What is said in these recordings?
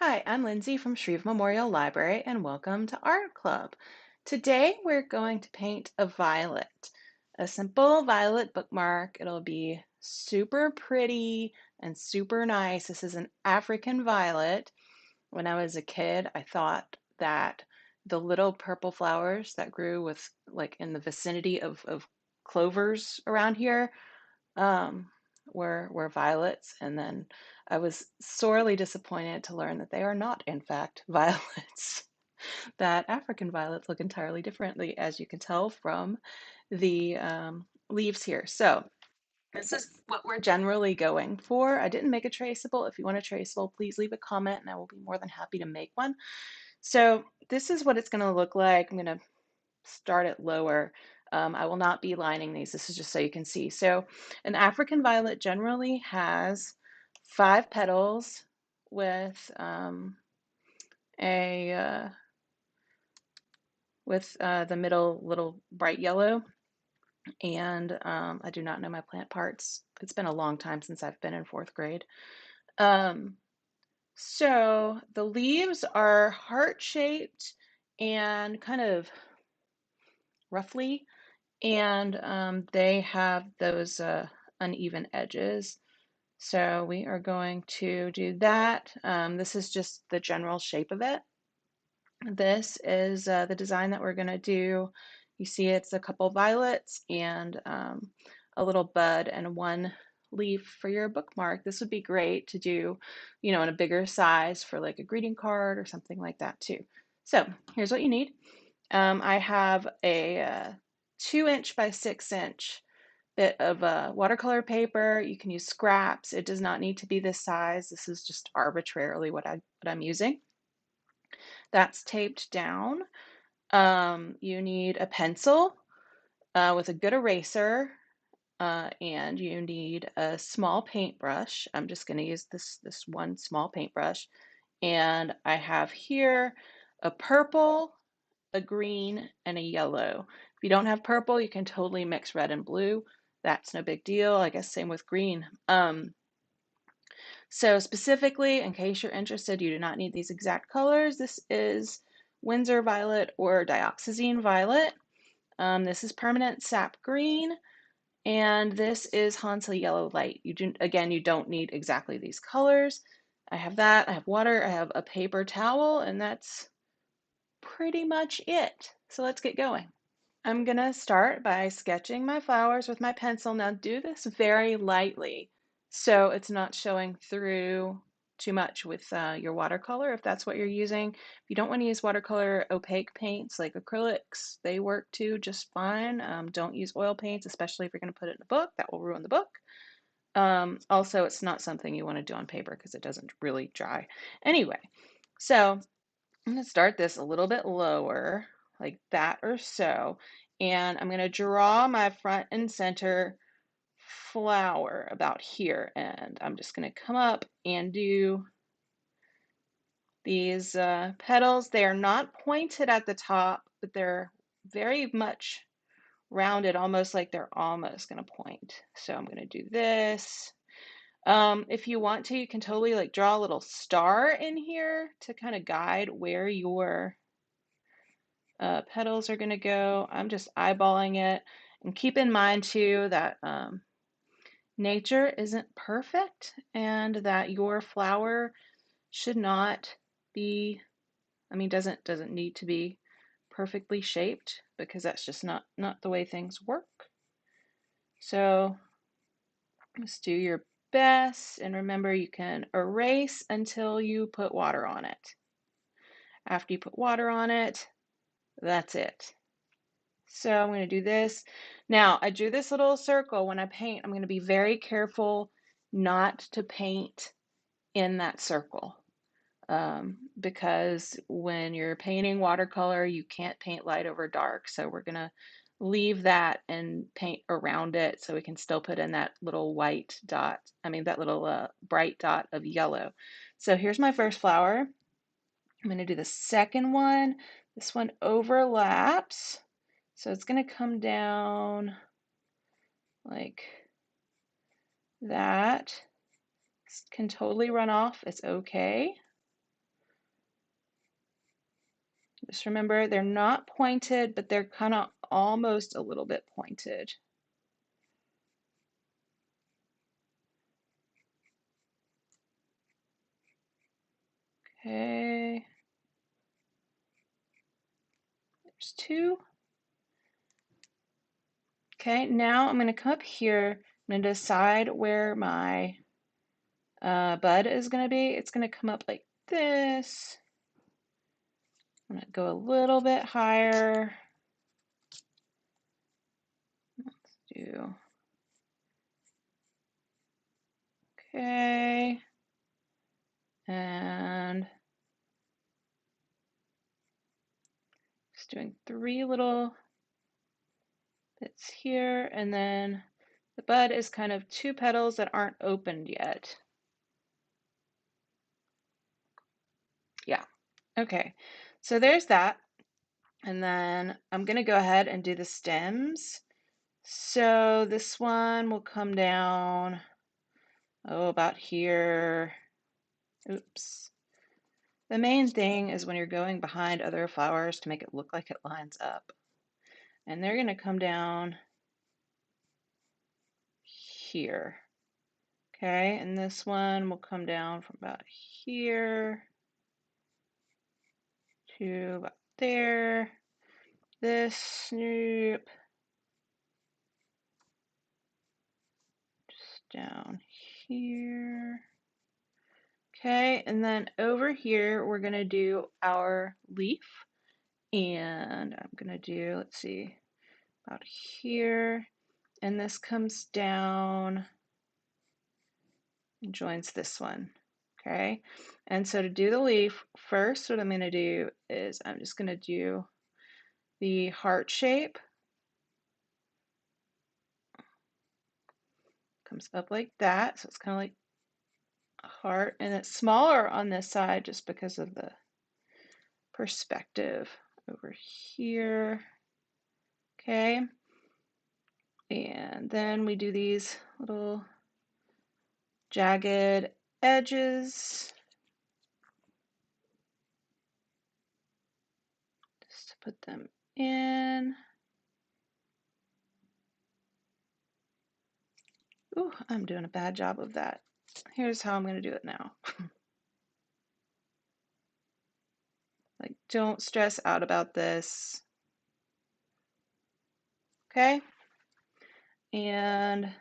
Hi, I'm Lindsay from Shreve Memorial Library and welcome to Art Club. Today we're going to paint a violet, a simple violet bookmark. It'll be super pretty and super nice. This is an African violet. When I was a kid, I thought that the little purple flowers that grew with like in the vicinity of clovers around here um, were violets, and then I was sorely disappointed to learn that they are not, in fact, violets. That African violets look entirely differently, as you can tell from the leaves here. So this is what we're generally going for. I didn't make a traceable. If you want a traceable, please leave a comment and I will be more than happy to make one. So this is what it's going to look like. I'm going to start it lower. I will not be lining these. This is just so you can see. So an African violet generally has 5 petals with a the middle little bright yellow. And I do not know my plant parts. It's been a long time since I've been in 4th grade. Um, so the leaves are heart-shaped and kind of roughly, and they have those uneven edges. So we are going to do that. This is just the general shape of it. This is the design that we're going to do. You see it's a couple violets and a little bud and one leaf for your bookmark. This would be great to do, in a bigger size for like a greeting card or something like that too. So here's what you need. I have a 2" by 6" bit of watercolor paper. You can use scraps. It does not need to be this size. This is just arbitrarily what I'm using. That's taped down. You need a pencil with a good eraser, and you need a small paintbrush. I'm just going to use this one small paintbrush, and I have here a purple, a green, and a yellow. If you don't have purple, you can totally mix red and blue. That's no big deal. I guess same with green. So specifically, in case you're interested, you do not need these exact colors. This is Winsor violet or dioxazine violet. This is permanent sap green, and this is Hansa yellow light. Again, you don't need exactly these colors. I have that, I have water, I have a paper towel, and that's pretty much it. So let's get going. I'm gonna start by sketching my flowers with my pencil. Now do this very lightly so it's not showing through too much with your watercolor if that's what you're using. If you don't want to use watercolor opaque paints like acrylics, they work too just fine. Don't use oil paints, especially if you're going to put it in a book. That will ruin the book. Also, it's not something you want to do on paper because it doesn't really dry. Anyway, so I'm going to start this a little bit lower, like that or so, and I'm going to draw my front and center flower about here, and I'm just going to come up and do these petals. They are not pointed at the top, but they're very much rounded, almost like they're almost going to point. So I'm going to do this. If you want to, you can totally like draw a little star in here to kind of guide where your petals are going to go. I'm just eyeballing it. And keep in mind too that nature isn't perfect and that your flower should not be, doesn't need to be perfectly shaped because that's just not the way things work. So just do your best, and remember you can erase until you put water on it. After you put water on it, that's it. So I'm going to do this. Now, I drew this little circle. When I paint, I'm going to be very careful not to paint in that circle. Because when you're painting watercolor, you can't paint light over dark. So we're going to leave that and paint around it so we can still put in that little white dot, that little bright dot of yellow. So here's my first flower. I'm going to do the second one. This one overlaps. So it's going to come down like that. This can totally run off. It's okay. Just remember they're not pointed, but they're kind of almost a little bit pointed. Okay, there's two. Okay, now I'm going to come up here. I'm going to decide where my bud is going to be. It's going to come up like this. I'm going to go a little bit higher. Let's do, okay. And just doing 3 little bits here. And then the bud is kind of 2 petals that aren't opened yet. Yeah, okay. So there's that. And then I'm going to go ahead and do the stems. So this one will come down, oh, about here. Oops. The main thing is when you're going behind other flowers to make it look like it lines up. And they're going to come down here. Okay, and this one will come down from about here to about there. This, snoop, just down here. Okay, and then over here, we're gonna do our leaf. And I'm gonna do, let's see, about here. And this comes down and joins this one. Okay, and so to do the leaf, first what I'm gonna do is I'm just gonna do the heart shape. Comes up like that, so it's kind of like a heart, and it's smaller on this side just because of the perspective over here. Okay, and then we do these little jagged edges just to put them in. Ooh, I'm doing a bad job of that. Here's how I'm going to do it now. Like, don't stress out about this. Okay? And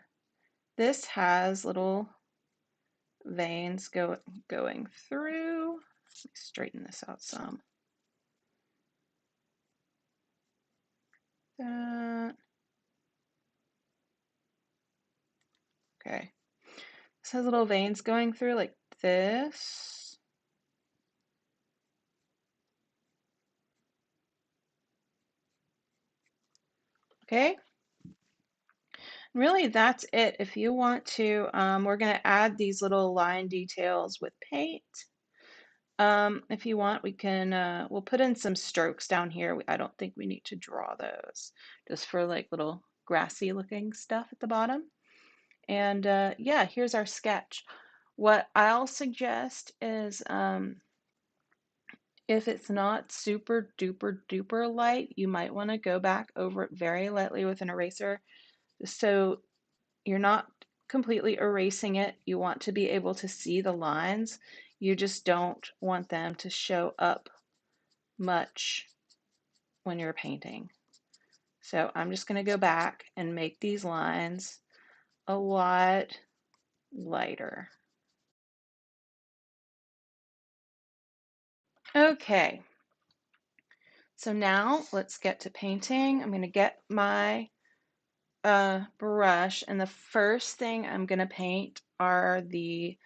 this has little veins going through. Let me straighten this out some. That. Okay. This has little veins going through like this. Okay. Really, that's it. If you want to, we're going to add these little line details with paint. If you want, we can, we'll put in some strokes down here. I don't think we need to draw those, just for like little grassy looking stuff at the bottom. And yeah, here's our sketch. What I'll suggest is if it's not super duper duper light, you might want to go back over it very lightly with an eraser. So you're not completely erasing it. You want to be able to see the lines. You just don't want them to show up much when you're painting. So I'm just going to go back and make these lines a lot lighter. Okay, so now let's get to painting. I'm going to get my brush, and the first thing I'm going to paint are the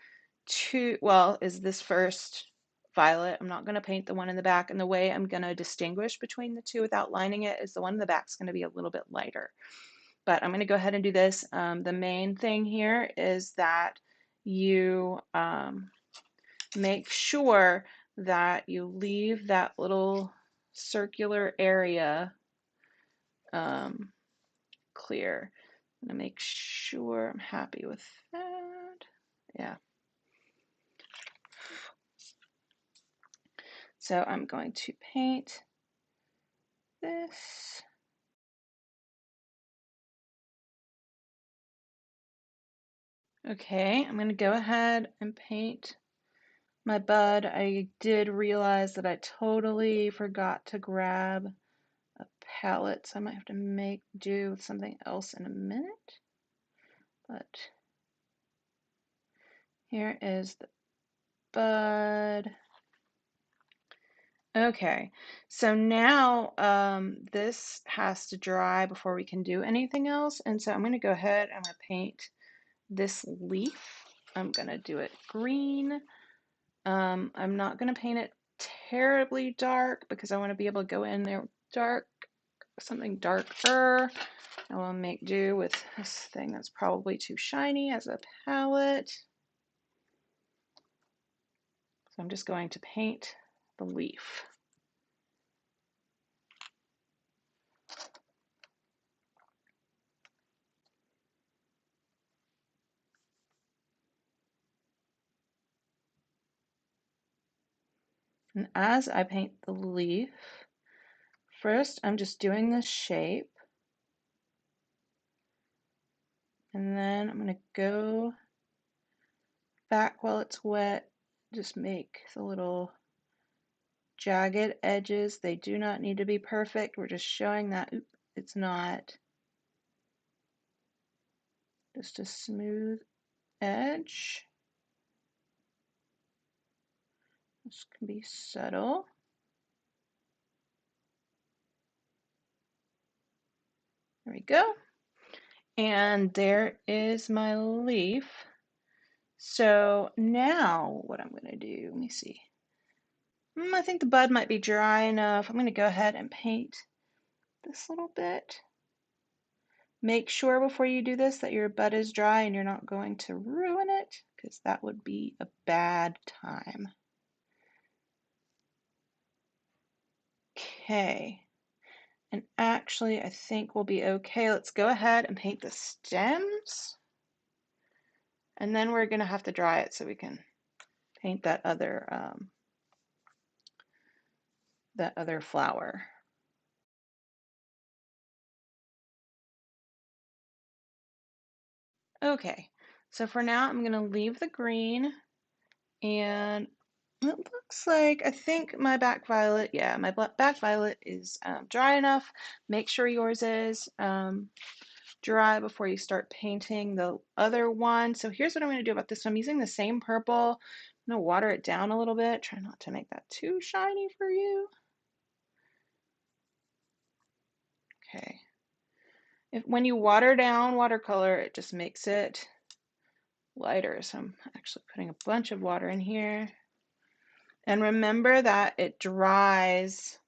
is this first violet. I'm not going to paint the one in the back, and the way I'm going to distinguish between the two without lining it is the one in the back is going to be a little bit lighter. But I'm going to go ahead and do this. The main thing here is that you make sure that you leave that little circular area clear. I'm going to make sure I'm happy with that. Yeah. So I'm going to paint this. Okay, I'm going to go ahead and paint my bud. I did realize that I totally forgot to grab a palette, so I might have to make do with something else in a minute. But here is the bud. Okay, so now this has to dry before we can do anything else, and so I'm going to go ahead and I'm going to paint this leaf. I'm going to do it green. I'm not going to paint it terribly dark because I want to be able to go in there dark, something darker. I will make do with this thing that's probably too shiny as a palette. So I'm just going to paint the leaf. And as I paint the leaf, first I'm just doing this shape. And then I'm going to go back while it's wet, just make the little jagged edges. They do not need to be perfect. We're just showing that it's not. Just a smooth edge. This can be subtle. There we go. And there is my leaf. So now what I'm going to do, let me see. I think the bud might be dry enough. I'm going to go ahead and paint this little bit. Make sure before you do this that your bud is dry and you're not going to ruin it, because that would be a bad time. Okay. And actually, I think we'll be okay. Let's go ahead and paint the stems. And then we're going to have to dry it so we can paint that other flower. Okay, so for now I'm going to leave the green, and it looks like, I think my back violet, yeah, my back violet is dry enough. Make sure yours is dry before you start painting the other one. So here's what I'm going to do about this one. I'm using the same purple. I'm going to water it down a little bit. Try not to make that too shiny for you. Okay. When you water down watercolor, it just makes it lighter. So I'm actually putting a bunch of water in here. And remember that it dries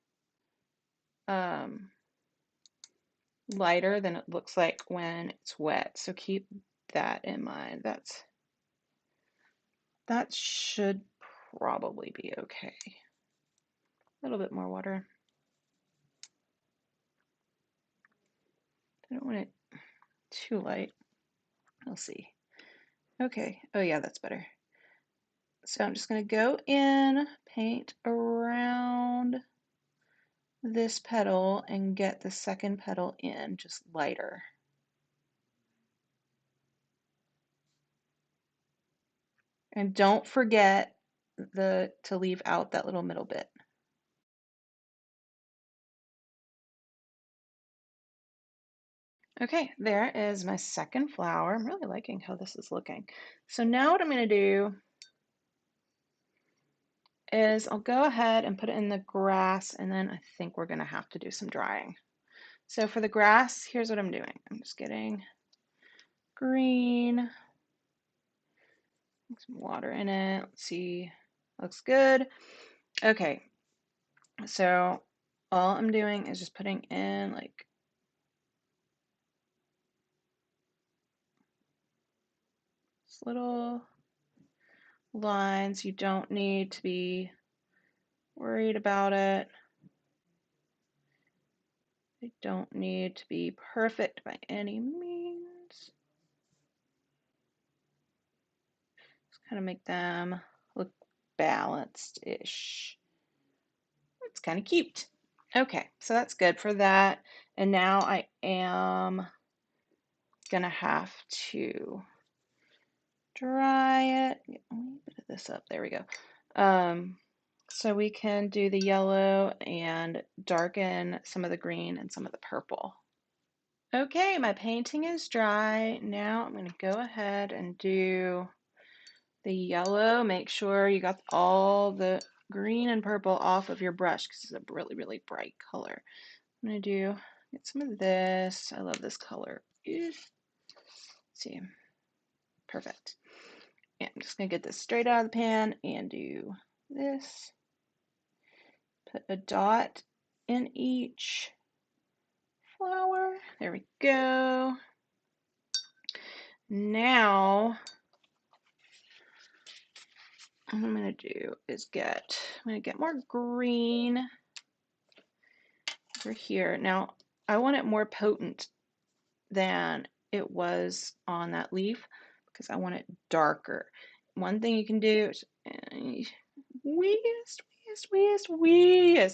lighter than it looks like when it's wet. So keep that in mind. That should probably be okay. A little bit more water. I don't want it too light. We'll see. Okay. Oh yeah, that's better. So I'm just going to go in, paint around this petal, and get the second petal in just lighter. And don't forget to leave out that little middle bit. Okay, there is my second flower. I'm really liking how this is looking. So now what I'm going to do is I'll go ahead and put it in the grass, and then I think we're going to have to do some drying. So for the grass, here's what I'm doing. I'm just getting green, some water in it. Let's see, looks good. Okay, so all I'm doing is just putting in like little lines. You don't need to be worried about it. They don't need to be perfect by any means. Just kind of make them look balanced-ish. It's kind of cute. Okay, so that's good for that. And now I am gonna have to dry it. Get a little bit of this up. There we go. So we can do the yellow and darken some of the green and some of the purple. Okay, my painting is dry. Now I'm going to go ahead and do the yellow. Make sure you got all the green and purple off of your brush because it's a really, really bright color. I'm going to get some of this. I love this color. Let's see, perfect. And I'm just going to get this straight out of the pan and do this. Put a dot in each flower. There we go. Now, what I'm going to do is I'm going to get more green over here. Now, I want it more potent than it was on that leaf because I want it darker. One thing you can do is weest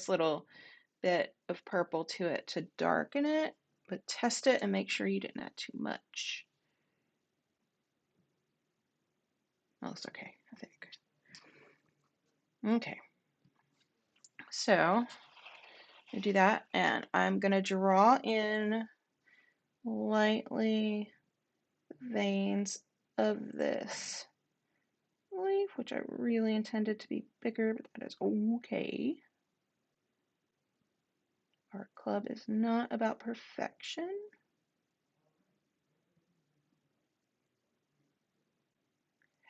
little bit of purple to it to darken it, but test it and make sure you didn't add too much. Oh, it's okay, I think. Okay, so I do that, and I'm gonna draw in lightly veins of this leaf, which I really intended to be bigger, but that is okay. Art Club is not about perfection.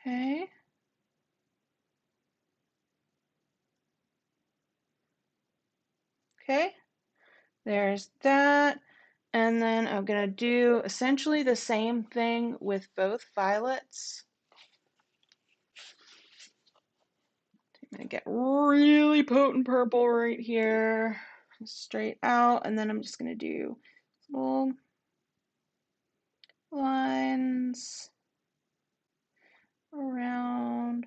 Okay. Okay, there's that. And then I'm going to do essentially the same thing with both violets. I'm going to get really potent purple right here, straight out, and then I'm just going to do little lines around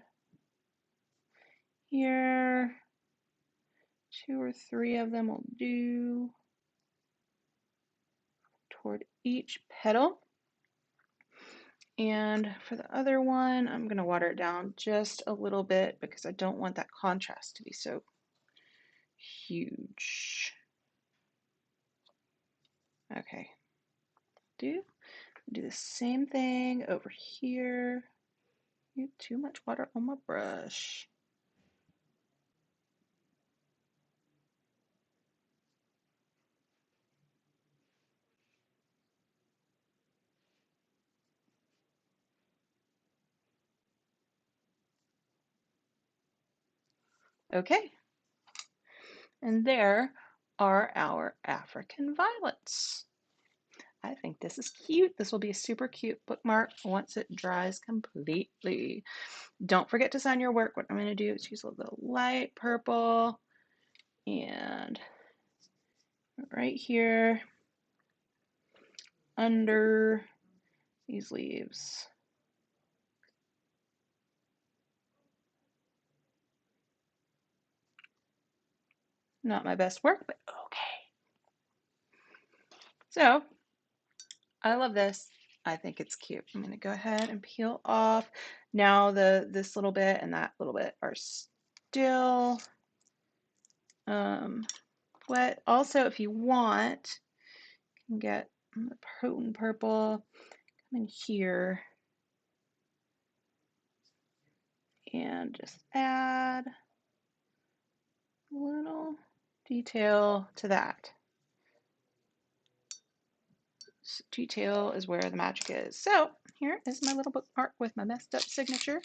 here. 2 or 3 of them will do toward each petal. And for the other one, I'm going to water it down just a little bit because I don't want that contrast to be so huge. Okay, do the same thing over here. Too much water on my brush. Okay, and there are our African violets. I think this is cute. This will be a super cute bookmark once it dries completely. Don't forget to sign your work. What I'm going to do is use a little light purple and right here under these leaves. Not my best work, but okay. So I love this. I think it's cute. I'm going to go ahead and peel off. Now this little bit and that little bit are still wet. Also, if you want, you can get the potent purple, come in here and just add a little detail to that. Detail is where the magic is. So here is my little bookmark with my messed up signature.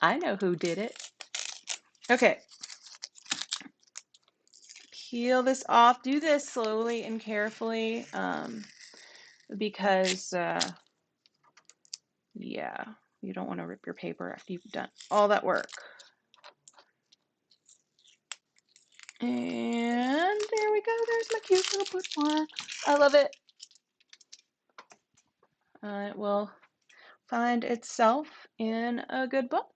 I know who did it. Okay. Peel this off. Do this slowly and carefully because, yeah, you don't want to rip your paper after you've done all that work. And there we go. There's my cute little bookmark. I love it. It will find itself in a good book.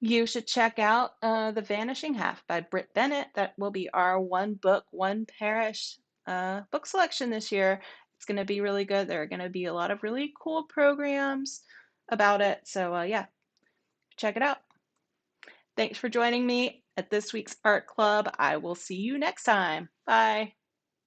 You should check out The Vanishing Half by Britt Bennett. That will be our one book, one parish book selection this year. It's going to be really good. There are going to be a lot of really cool programs about it. So, yeah, check it out. Thanks for joining me at this week's Art Club. I will see you next time. Bye.